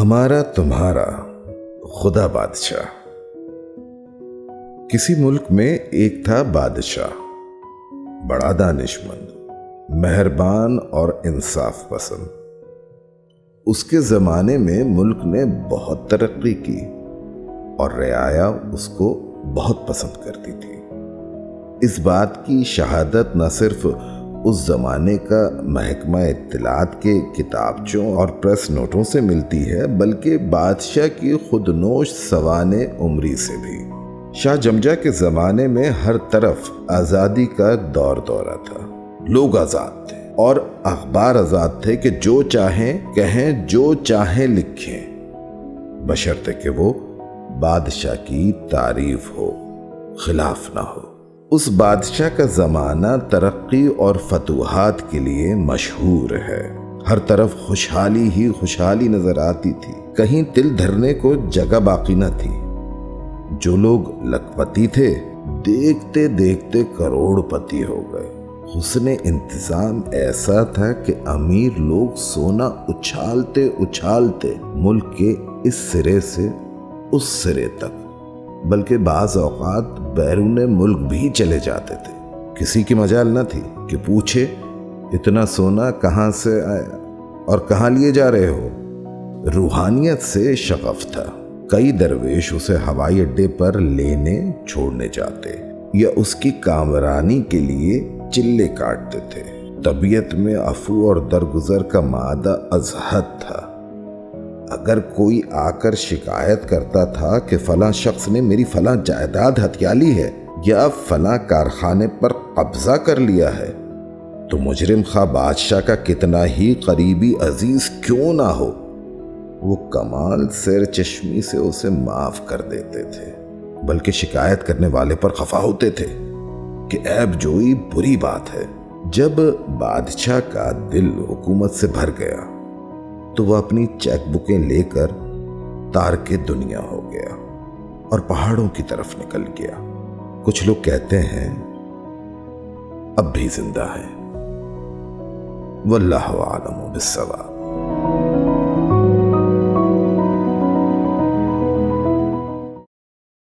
ہمارا تمہارا خدا بادشاہ۔ کسی ملک میں ایک تھا بادشاہ، بڑا دانشمند، مہربان اور انصاف پسند۔ اس کے زمانے میں ملک نے بہت ترقی کی اور رعایا اس کو بہت پسند کرتی تھی۔ اس بات کی شہادت نہ صرف اس زمانے کا محکمہ اطلاعات کے کتابچوں اور پریس نوٹوں سے ملتی ہے، بلکہ بادشاہ کی خود نوش سوانح عمری سے بھی۔ شاہ جمجہ کے زمانے میں ہر طرف آزادی کا دور دورہ تھا۔ لوگ آزاد تھے اور اخبار آزاد تھے کہ جو چاہیں کہیں، جو چاہیں لکھیں، بشرطے کہ وہ بادشاہ کی تعریف ہو، خلاف نہ ہو۔ اس بادشاہ کا زمانہ ترقی اور فتوحات کے لیے مشہور ہے۔ ہر طرف خوشحالی ہی خوشحالی نظر آتی تھی، کہیں دل دھرنے کو جگہ باقی نہ تھی۔ جو لوگ لکھپتی تھے، دیکھتے دیکھتے کروڑ پتی ہو گئے۔ حسن انتظام ایسا تھا کہ امیر لوگ سونا اچھالتے اچھالتے ملک کے اس سرے سے اس سرے تک، بلکہ بعض اوقات بیرون ملک بھی چلے جاتے تھے۔ کسی کی مجال نہ تھی کہ پوچھے اتنا سونا کہاں سے آیا اور کہاں لیے جا رہے ہو۔ روحانیت سے شغف تھا۔ کئی درویش اسے ہوائی اڈے پر لینے چھوڑنے جاتے یا اس کی کامرانی کے لیے چلے کاٹتے تھے۔ طبیعت میں عفو اور درگزر کا مادہ از حد تھا۔ اگر کوئی آ کر شکایت کرتا تھا کہ فلاں شخص نے میری فلاں جائیداد ہتھیا لی ہے یا فلاں کارخانے پر قبضہ کر لیا ہے، تو مجرم خواہ بادشاہ کا کتنا ہی قریبی عزیز کیوں نہ ہو، وہ کمال سیر چشمی سے اسے معاف کر دیتے تھے، بلکہ شکایت کرنے والے پر خفا ہوتے تھے کہ عیب جوئی بری بات ہے۔ جب بادشاہ کا دل حکومت سے بھر گیا تو وہ اپنی چیک بکیں لے کر تارک دنیا ہو گیا اور پہاڑوں کی طرف نکل گیا۔ کچھ لوگ کہتے ہیں اب بھی زندہ ہے، واللہ اعلم بالصواب۔